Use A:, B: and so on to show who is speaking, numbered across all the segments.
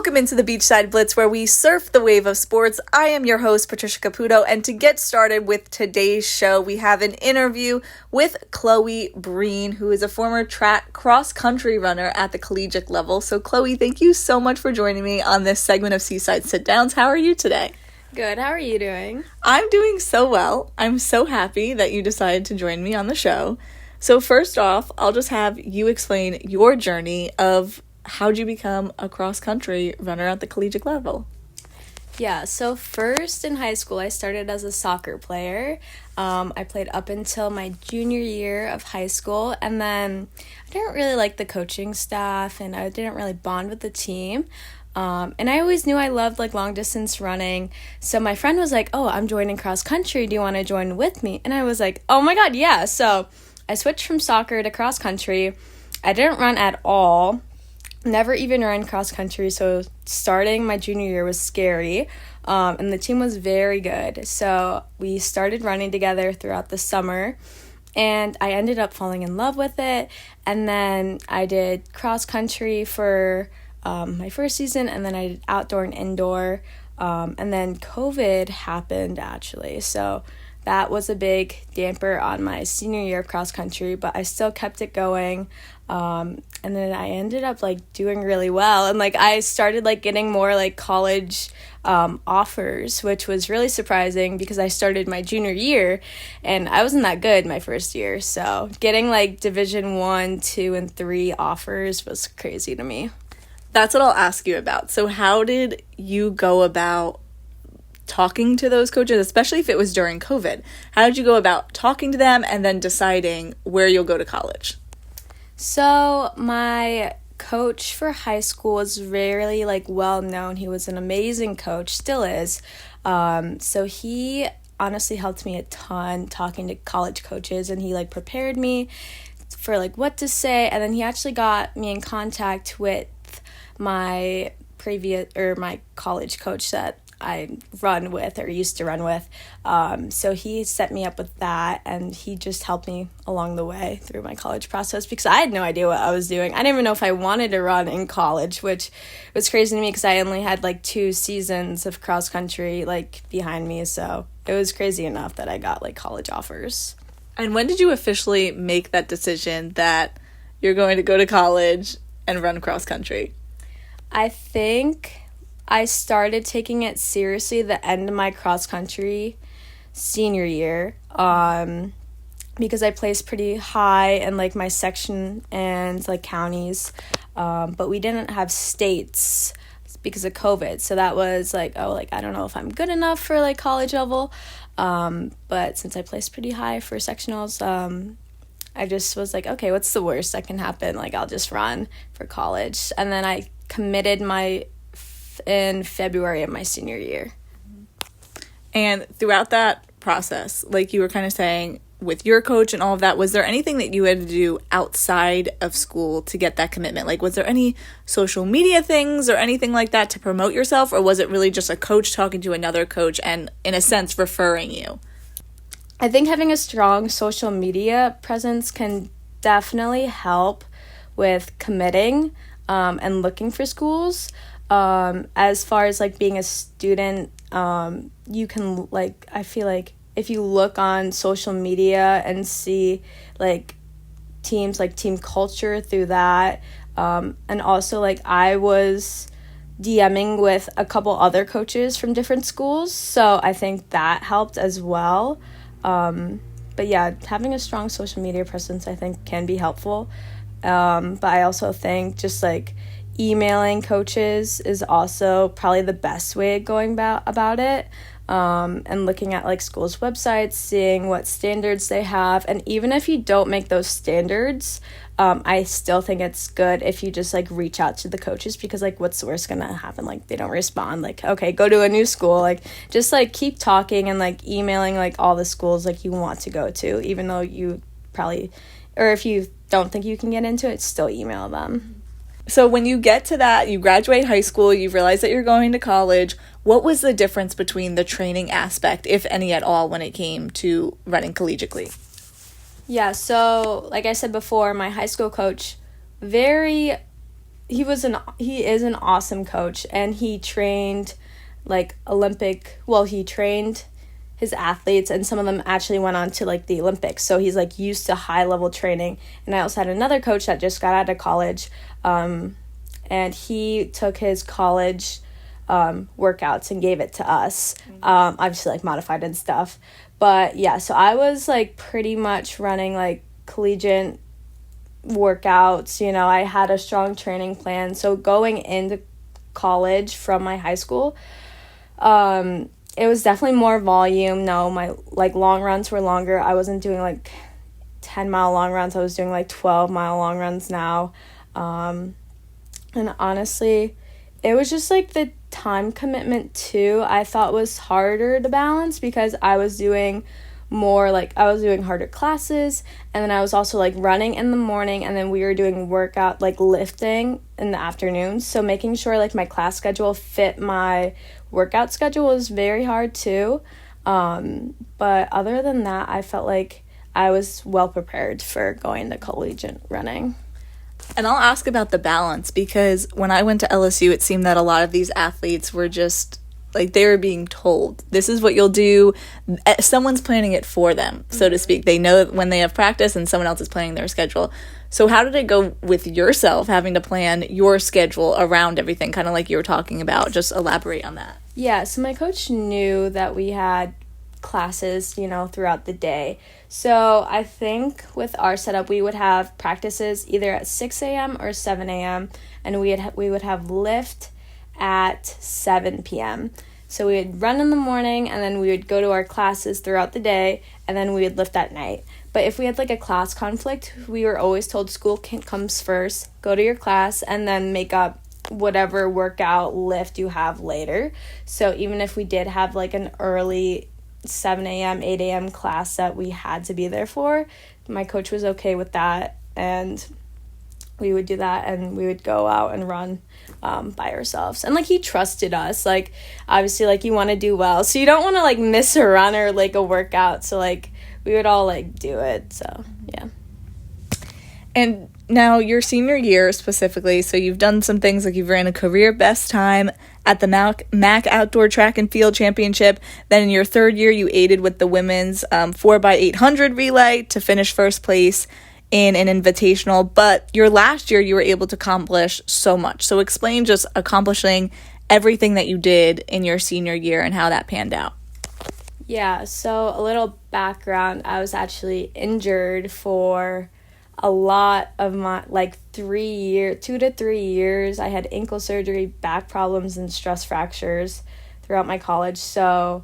A: Welcome into the Beachside Blitz, where we surf the wave of sports. I am your host, Patricia Caputo, and to get started with today's show, we have an interview with Chloe Breen, who is a former track cross-country runner at the collegiate level. So, Chloe, thank you so much for joining me on this segment of Seaside Sit-Downs. How are you today?
B: Good. How are you doing?
A: I'm doing so well. I'm so happy that you decided to join me on the show. So, first off, I'll just have you explain your journey of how'd you become a cross-country runner at the collegiate level?
B: Yeah, so first in high school, I started as a soccer player. I played up until my junior year of high school, and then I didn't really like the coaching staff, and I didn't really bond with the team. And I always knew I loved long-distance running, so my friend was like, oh, I'm joining cross-country. Do you want to join with me? And I was like, oh my God, yeah. So I switched from soccer to cross-country. I didn't run at all. Never even ran cross country, so starting my junior year was scary, and the team was very good. So we started running together throughout the summer, and I ended up falling in love with it. And then I did cross country for my first season, and then I did outdoor and indoor, and then COVID happened actually. So that was a big damper on my senior year of cross country, but I still kept it going. And then I ended up doing really well, and I started getting more college offers, which was really surprising because I started my junior year and I wasn't that good my first year. So getting Division 1, 2, and 3 offers was crazy to me.
A: That's what I'll ask you about. So how did you go about talking to those coaches, especially if it was during COVID? How did you go about talking to them and then deciding where you'll go to college?
B: So my coach for high school was really well known. He was an amazing coach, still is. So he honestly helped me a ton talking to college coaches, and he prepared me for what to say. And then he actually got me in contact with my my college coach that I run with or used to run with. So he set me up with that, and he just helped me along the way through my college process because I had no idea what I was doing. I didn't even know if I wanted to run in college, which was crazy to me because I only had 2 seasons of cross country behind me. So it was crazy enough that I got college offers.
A: And when did you officially make that decision that you're going to go to college and run cross country?
B: I think I started taking it seriously the end of my cross-country senior year because I placed pretty high in, my section and, counties, but we didn't have states because of COVID, so that was, I don't know if I'm good enough for, college level, but since I placed pretty high for sectionals, I just was okay, what's the worst that can happen? I'll just run for college, and then I committed in February of my senior year.
A: And throughout that process, you were kind of saying with your coach and all of that, was there anything that you had to do outside of school to get that commitment? Was there any social media things or anything like that to promote yourself, or was it really just a coach talking to another coach and, in a sense, referring you?
B: I think having a strong social media presence can definitely help with committing and looking for schools. As far as being a student, you can I feel if you look on social media and see teams team culture through that, and also I was DMing with a couple other coaches from different schools, so I think that helped as well. But yeah, having a strong social media presence I think can be helpful, but I also think just emailing coaches is also probably the best way of going about it, and looking at schools' websites, seeing what standards they have. And even if you don't make those standards, I still think it's good if you just reach out to the coaches, because what's the worst gonna happen? They don't respond, okay, go to a new school. Just keep talking and emailing all the schools you want to go to, even though you probably, or if you don't think you can get into it, still email them.
A: So when you get to that, you graduate high school, you realize that you're going to college, what was the difference between the training aspect, if any at all, when it came to running collegiately?
B: Yeah, so like I said before, my high school coach, he is an awesome coach, and he trained like he trained his athletes, and some of them actually went on to like the Olympics, so he's like used to high level training. And I also had another coach that just got out of college, and he took his college workouts and gave it to us, obviously like modified and stuff. But yeah, so I was like pretty much running like collegiate workouts. I had a strong training plan, so going into college from my high school, it was definitely more volume. No, my like long runs were longer. I wasn't doing like 10-mile long runs. I was doing like 12-mile long runs now. And honestly, it was just like the time commitment too, I thought was harder to balance, because I was doing harder classes, and then I was also like running in the morning, and then we were doing workout like lifting in the afternoons. So making sure like my class schedule fit my workout schedule was very hard too. But other than that, I felt like I was well prepared for going to collegiate running.
A: And I'll ask about the balance, because when I went to LSU, it seemed that a lot of these athletes were just like, they were being told, this is what you'll do. Someone's planning it for them, so to speak. They know when they have practice, and someone else is planning their schedule. So how did it go with yourself having to plan your schedule around everything, kind of like you were talking about? Just elaborate on that.
B: Yeah, so my coach knew that we had classes, throughout the day. So I think with our setup, we would have practices either at 6 a.m. or 7 a.m. and we would have lift at 7 p.m. So we would run in the morning, and then we would go to our classes throughout the day, and then we would lift at night. But if we had like a class conflict, we were always told school comes first, go to your class, and then make up whatever workout lift you have later. So even if we did have like an early 7 a.m., 8 a.m. class that we had to be there for, my coach was okay with that, and we would do that, and we would go out and run by ourselves. And like, he trusted us. Like, obviously, like, you want to do well, so you don't want to like miss a run or like a workout, so like we would all like do it. So yeah.
A: And now your senior year specifically, so you've done some things like you've ran a career best time at the MAC Outdoor Track and Field Championship. Then in your third year, you aided with the women's 4x800 relay to finish first place in an invitational. But your last year, you were able to accomplish so much. So explain just accomplishing everything that you did in your senior year and how that panned out.
B: Yeah, so a little background. I was actually injured for a lot of my 2 to 3 years. I had ankle surgery, back problems, and stress fractures throughout my college. So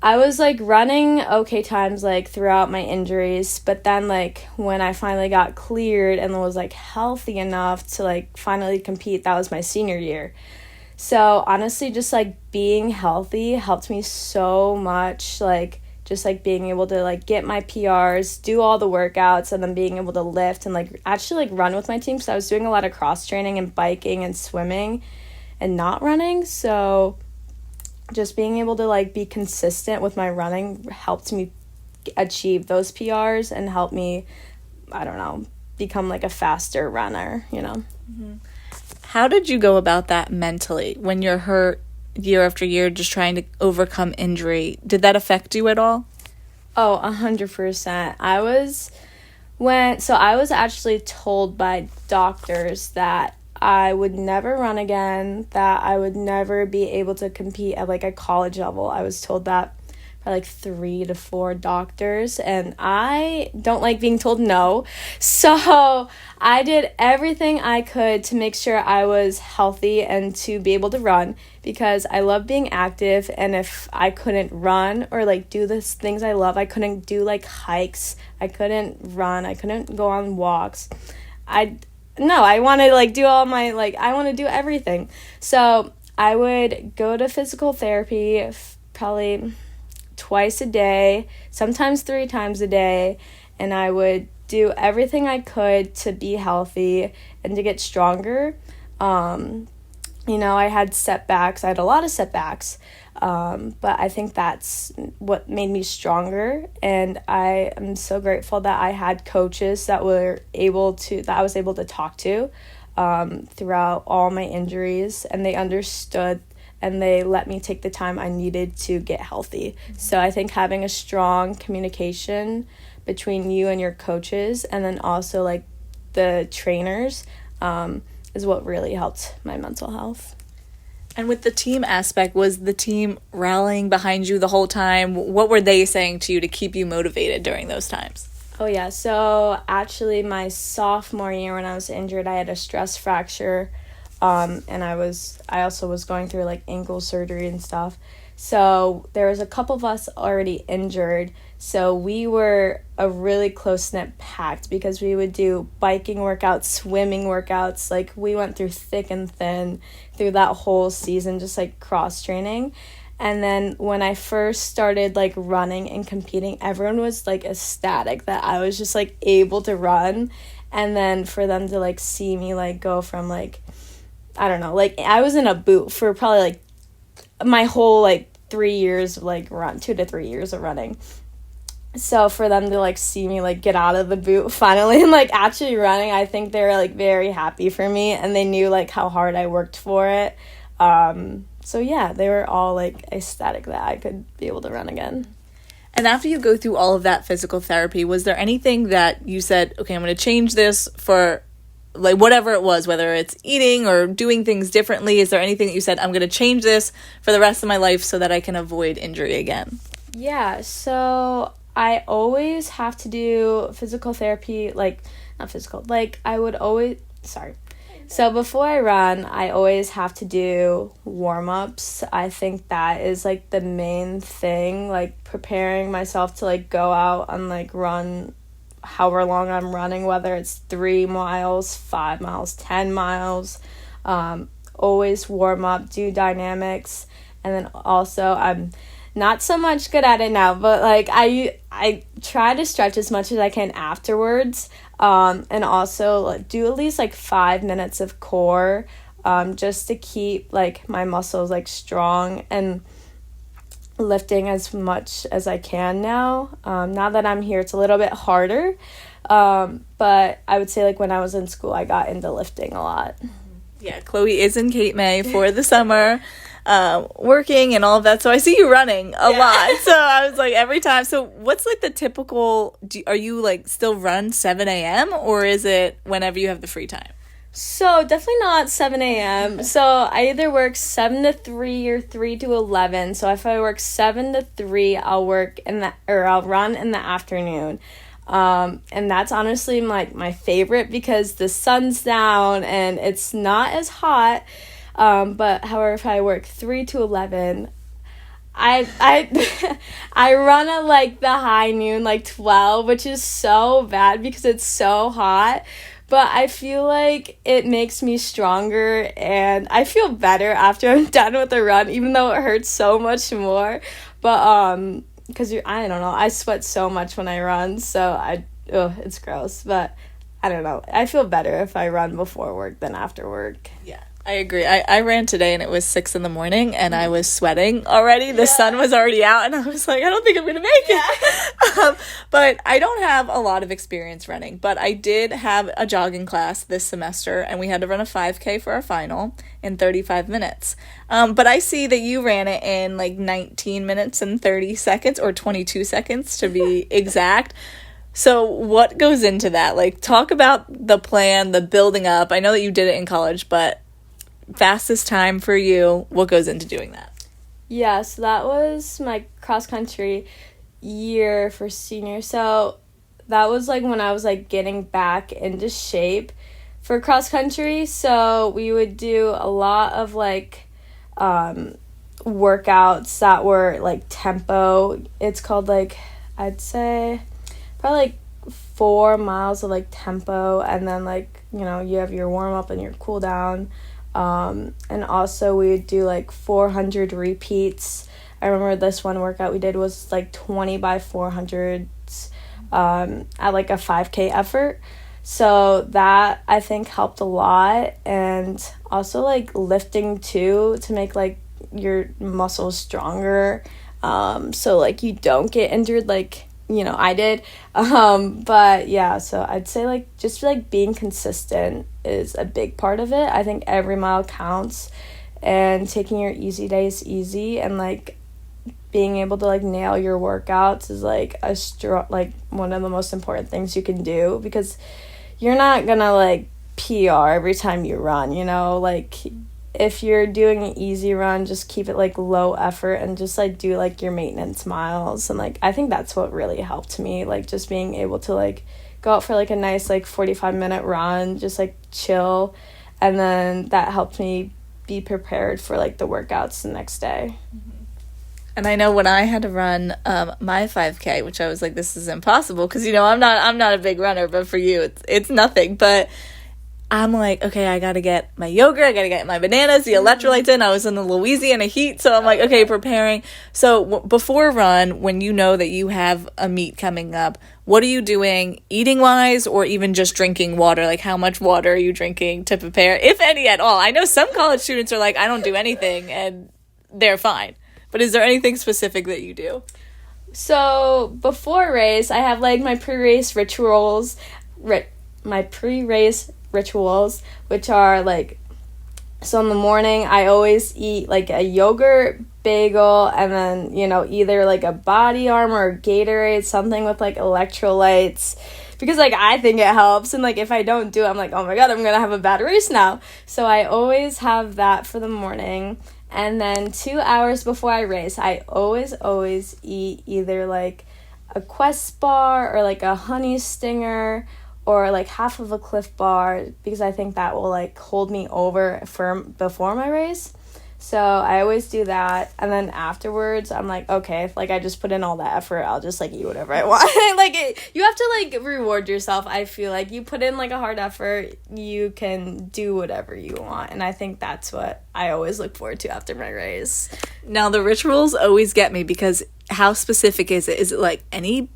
B: I was like running okay times like throughout my injuries, but then like when I finally got cleared and was like healthy enough to like finally compete, that was my senior year. So honestly, just like being healthy helped me so much, like just like being able to like get my PRs, do all the workouts, and then being able to lift and like actually like run with my team. So I was doing a lot of cross training and biking and swimming and not running. So just being able to like be consistent with my running helped me achieve those PRs and help me, become like a faster runner,
A: Mm-hmm. How did you go about that mentally when you're hurt year after year, just trying to overcome injury? Did that affect you at all?
B: Oh, 100%. I was actually told by doctors that I would never run again, that I would never be able to compete at like a college level. I was told that by like 3 to 4 doctors, and I don't like being told no. So I did everything I could to make sure I was healthy and to be able to run, because I love being active, and if I couldn't run or like do the things I love, I couldn't do like hikes, I couldn't run, I couldn't go on walks. I want to like do all my I want to do everything. So I would go to physical therapy probably twice a day, sometimes 3 times a day, and I would do everything I could to be healthy and to get stronger. I had setbacks. I had a lot of setbacks, but I think that's what made me stronger, and I am so grateful that I had coaches that I was able to talk to, throughout all my injuries, and they understood and they let me take the time I needed to get healthy. So I think having a strong communication between you and your coaches, and then also like the trainers, is what really helped my mental health.
A: And with the team aspect, was the team rallying behind you the whole time? What were they saying to you to keep you motivated during those times?
B: Oh, yeah. So actually my sophomore year when I was injured, I had a stress fracture. And I also was going through like ankle surgery and stuff. So there was a couple of us already injured. So we were a really close-knit pact because we would do biking workouts, swimming workouts. Like we went through thick and thin through that whole season, just like cross-training. And then when I first started like running and competing, everyone was like ecstatic that I was just like able to run. And then for them to like see me like go from like, I don't know, like I was in a boot for probably like my whole like 3 years of like 2 to 3 years of running. So for them to like see me like get out of the boot finally and like actually running, I think they were like very happy for me, and they knew like how hard I worked for it. So yeah, they were all like ecstatic that I could be able to run again.
A: And after you go through all of that physical therapy, was there anything that you said, okay, I'm going to change this for like whatever it was, whether it's eating or doing things differently? Is there anything that you said, I'm going to change this for the rest of my life so that I can avoid injury again?
B: Yeah, so I always have to do physical therapy, like, not physical, like I would always, So before I run, I always have to do warm-ups. I think that is like the main thing, like preparing myself to like go out and like run however long I'm running, whether it's 3 miles, 5 miles, 10 miles. Always warm up, do dynamics. And then also I'm not so much good at it now, but like I try to stretch as much as I can afterwards. And also like, do at least like 5 minutes of core, just to keep like my muscles like strong and lifting as much as I can now. Now that I'm here, it's a little bit harder. But I would say like when I was in school, I got into lifting a lot.
A: Yeah, Chloe is in Cape May for the summer, working and all of that. So I see you running a lot. So I was like every time. So what's like the typical, are you like still run 7 a.m. or is it whenever you have the free time?
B: So definitely not 7 a.m. So I either work 7 to 3 or 3 to 11. So if I work 7 to 3, I'll run in the afternoon. And that's honestly my favorite because the sun's down and it's not as hot. But however, if I work 3 to 11, I I run at like the high noon, like 12, which is so bad because it's so hot. But I feel like it makes me stronger and I feel better after I'm done with the run, even though it hurts so much more. But because I don't know, I sweat so much when I run, so it's gross. But I don't know, I feel better if I run before work than after work.
A: Yeah, I agree. I ran today and it was 6 a.m. and I was sweating already. The sun was already out and I was like, I don't think I'm gonna make it. But I don't have a lot of experience running, but I did have a jogging class this semester and we had to run a 5K for our final in 35 minutes. But I see that you ran it in like 19 minutes and 30 seconds, or 22 seconds to be exact. So what goes into that? Like, talk about the plan, the building up. I know that you did it in college, but fastest time for you, what goes into doing that?
B: Yeah, so that was my cross-country year for senior. So that was like when I was like getting back into shape for cross-country. So we would do a lot of like workouts that were like tempo. It's called like, I'd say probably like 4 miles of like tempo, and then like, you know, you have your warm-up and your cool down. And also we would do like 400 repeats. I remember this one workout we did was like 20 by 400s at like a 5K effort. So that I think helped a lot, and also like lifting too to make like your muscles stronger. So like you don't get injured like I did. But yeah, so I'd say like just like being consistent is a big part of it. I think every mile counts, and taking your easy days easy, and like being able to like nail your workouts is like like one of the most important things you can do, because you're not gonna like PR every time you run, like if you're doing an easy run, just keep it like low effort and just like do like your maintenance miles. And like I think that's what really helped me, like just being able to like go out for like a nice like 45-minute run, just like chill, and then that helped me be prepared for like the workouts the next day.
A: And I know when I had to run my 5K, which I was like, this is impossible, because I'm not a big runner, but for you it's nothing. But I'm like, okay, I got to get my yogurt, I got to get my bananas, the electrolytes in. I was in the Louisiana heat, so I'm like, okay, preparing. So before a run, when you know that you have a meet coming up, what are you doing eating-wise, or even just drinking water? Like, how much water are you drinking to prepare, if any at all? I know some college students are like, I don't do anything, and they're fine. But is there anything specific that you do?
B: So before race, I have like my pre-race rituals, which are like, so in the morning I always eat like a yogurt bagel, and then either like a body armor or Gatorade, something with like electrolytes, because like I think it helps, and like if I don't do it, I'm like, oh my god, I'm gonna have a bad race now. So I always have that for the morning. And then 2 hours before I race, I always eat either like a Quest bar or like a honey stinger, or like half of a Cliff bar, because I think that will like hold me over before my race. So I always do that. And then afterwards, I'm like, okay, if like I just put in all that effort, I'll just like eat whatever I want. You have to like reward yourself. I feel like you put in like a hard effort, you can do whatever you want. And I think that's what I always look forward to after my race.
A: Now the rituals always get me, because how specific is it? Is it like any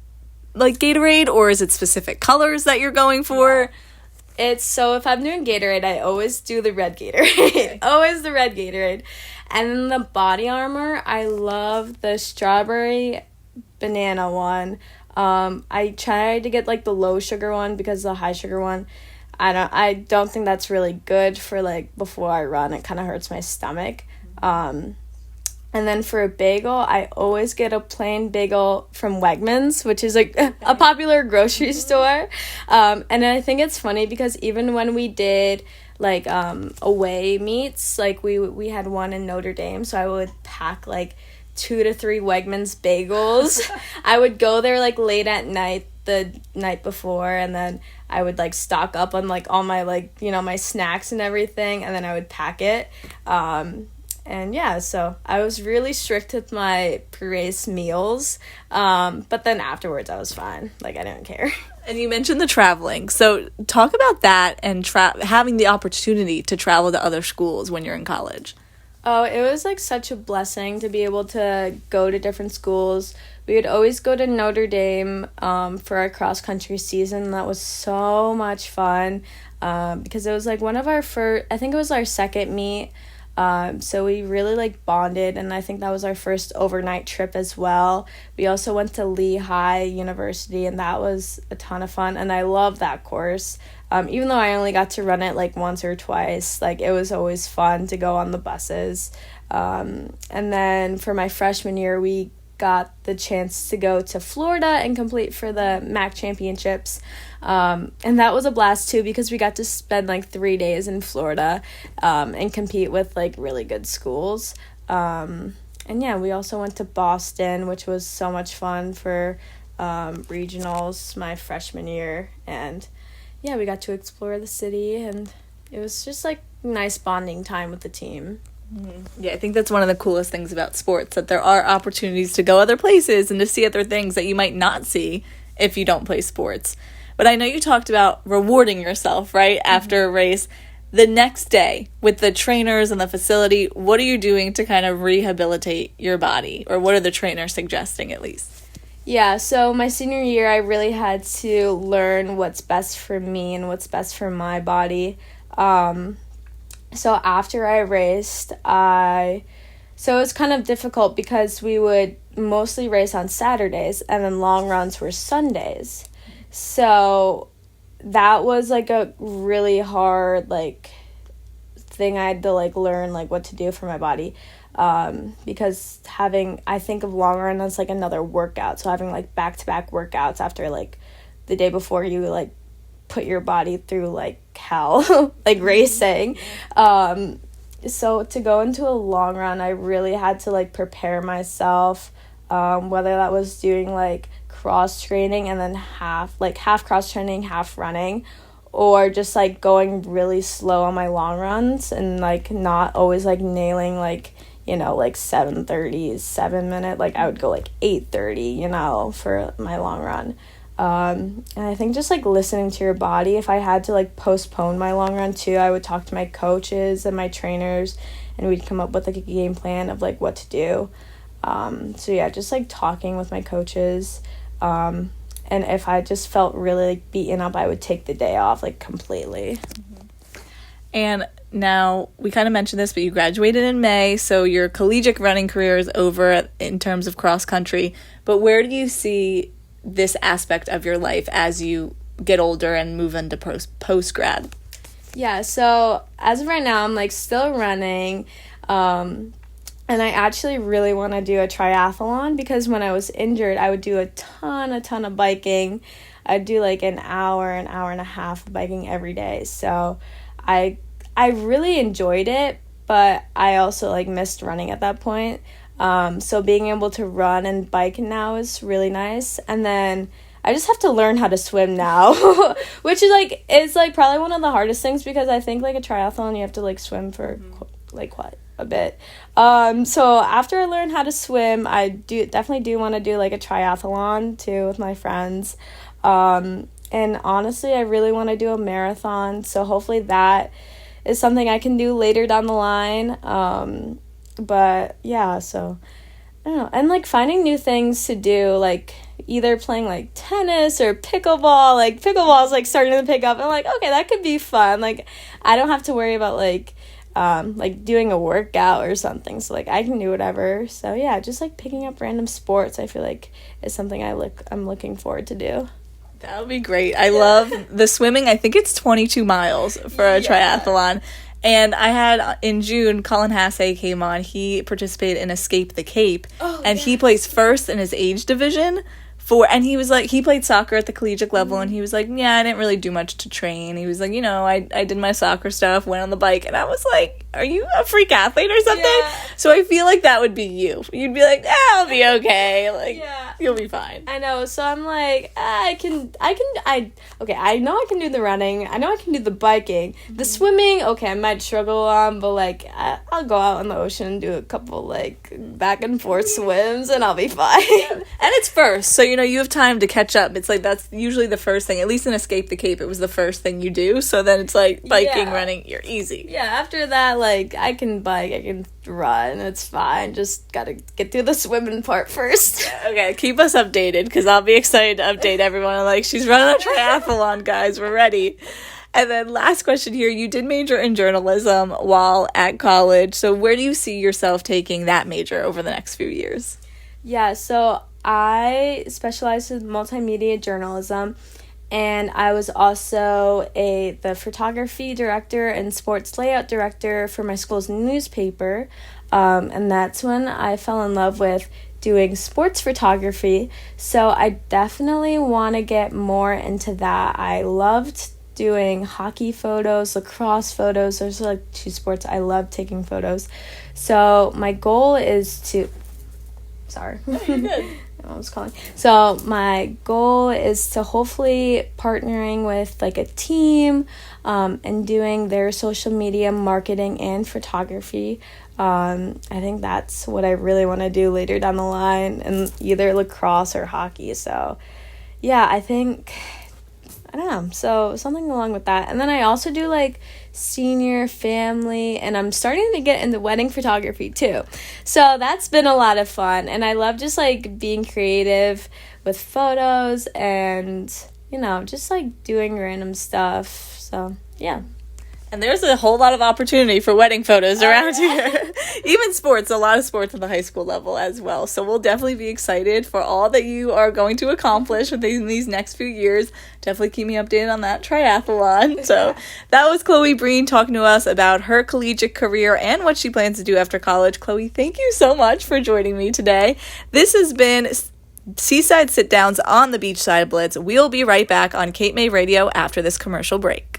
A: like Gatorade, or is it specific colors that you're going for?
B: Yeah. So if I'm doing Gatorade, I always do the red Gatorade. Always the red Gatorade. And then the body armor, I love the strawberry banana one. I tried to get like the low sugar one, because the high sugar one, I don't think that's really good for like before I run. It kind of hurts my stomach. And then for a bagel, I always get a plain bagel from Wegmans, which is like a popular grocery store. And I think it's funny, because even when we did like away meets, like we had one in Notre Dame, so I would pack like 2 to 3 Wegmans bagels. I would go there like late at night the night before, and then I would like stock up on like all my like my snacks and everything, and then I would pack it. And yeah, so I was really strict with my pre-race meals, but then afterwards I was fine. Like, I didn't care.
A: And you mentioned the traveling. So talk about that, and having the opportunity to travel to other schools when you're in college.
B: Oh, it was like such a blessing to be able to go to different schools. We would always go to Notre Dame for our cross-country season. That was so much fun, because it was like one of our first, I think it was our second meet. So we really like bonded, and I think that was our first overnight trip as well. We also went to Lehigh University, and that was a ton of fun, and I love that course. Even though I only got to run it like once or twice, like it was always fun to go on the buses. And then for my freshman year, we got the chance to go to Florida and complete for the MAC championships. And that was a blast too, because we got to spend like 3 days in Florida and compete with like really good schools. And yeah, we also went to Boston, which was so much fun for regionals my freshman year. And yeah, we got to explore the city, and it was just like nice bonding time with the team.
A: Mm-hmm. Yeah, I think that's one of the coolest things about sports, that there are opportunities to go other places and to see other things that you might not see if you don't play sports. But I know you talked about rewarding yourself, right, after a race. The next day, with the trainers and the facility, what are you doing to kind of rehabilitate your body? Or what are the trainers suggesting, at least?
B: Yeah, so my senior year, I really had to learn what's best for me and what's best for my body. So after I raced, I So it was kind of difficult because we would mostly race on Saturdays and then long runs were Sundays. So that was like a really hard like thing I had to like learn like what to do for my body, because I think of long run as like another workout, so having like back-to-back workouts after like the day before you like put your body through like hell like racing. So to go into a long run, I really had to like prepare myself, whether that was doing like cross training and then half cross training, half running, or just like going really slow on my long runs and like not always like nailing like, you know, like 7:30, 7 minute, like I would go like 8:30, you know, for my long run. And I think just like listening to your body, if I had to like postpone my long run too, I would talk to my coaches and my trainers and we'd come up with like a game plan of like what to do. So yeah, just like talking with my coaches. And if I just felt really like beaten up, I would take the day off like completely.
A: And now we kind of mentioned this, but you graduated in May, so your collegiate running career is over in terms of cross country. But where do you see this aspect of your life as you get older and move into post grad?
B: Yeah, so as of right now, I'm like still running. And I actually really want to do a triathlon because when I was injured, I would do a ton of biking. I'd do like an hour and a half of biking every day. So I really enjoyed it, but I also like missed running at that point. So being able to run and bike now is really nice. And then I just have to learn how to swim now, which is probably one of the hardest things because I think like a triathlon, you have to like swim for quite a bit. So after I learn how to swim, I definitely do want to do like a triathlon too with my friends. And honestly, I really want to do a marathon. So hopefully that is something I can do later down the line. But yeah, so I don't know. And like finding new things to do, like either playing like tennis or pickleball. Like pickleball is like starting to pick up. I'm like, okay, that could be fun. Like I don't have to worry about like doing a workout or something, so like I can do whatever. So yeah, just like picking up random sports I feel like is something I'm looking forward to do.
A: That would be great. I love the swimming. I think it's 22 miles for a triathlon. And I had in June, Colin Hassay came on. He participated in Escape the Cape, he placed first in his age division. And he was like, he played soccer at the collegiate level, and he was like, yeah, I didn't really do much to train. He was like, you know, I did my soccer stuff, went on the bike, and I was like, are you a freak athlete or something? Yeah. So I feel like that would be you. You'd be like, I'll be okay. Like, you'll be fine.
B: I know. So I'm like, I know I can do the running. I know I can do the biking. The swimming, okay, I might struggle on, but like, I'll go out in the ocean and do a couple like back and forth swims, and I'll be fine.
A: And it's first, so you know, you have time to catch up. It's like that's usually the first thing. At least in Escape the Cape, it was the first thing you do. So then it's like biking, running, you're easy.
B: Yeah, after that, like I can bike, I can run. It's fine. Just gotta get through the swimming part first.
A: Okay, keep us updated because I'll be excited to update everyone. I'm like, she's running a triathlon, guys. We're ready. And then last question here. You did major in journalism while at college. So where do you see yourself taking that major over the next few years?
B: Yeah, so I specialized in multimedia journalism, and I was also the photography director and sports layout director for my school's newspaper, and that's when I fell in love with doing sports photography, so I definitely want to get more into that. I loved doing hockey photos, lacrosse photos. Those are like two sports I love taking photos. So my goal is to... Sorry.
A: Oh, you're good.
B: I was calling. So my goal is to hopefully partnering with like a team and doing their social media marketing and photography. I think that's what I really want to do later down the line in either lacrosse or hockey. So yeah, I think, I don't know, so something along with that. And then I also do like senior family, and I'm starting to get into wedding photography too, so that's been a lot of fun, and I love just like being creative with photos and, you know, just like doing random stuff. So yeah.
A: And there's a whole lot of opportunity for wedding photos around here. Even sports, a lot of sports at the high school level as well. So we'll definitely be excited for all that you are going to accomplish within these next few years. Definitely keep me updated on that triathlon. So that was Chloe Breen talking to us about her collegiate career and what she plans to do after college. Chloe, thank you so much for joining me today. This has been Seaside Sit Downs on the Beachside Blitz. We'll be right back on Cape May Radio after this commercial break.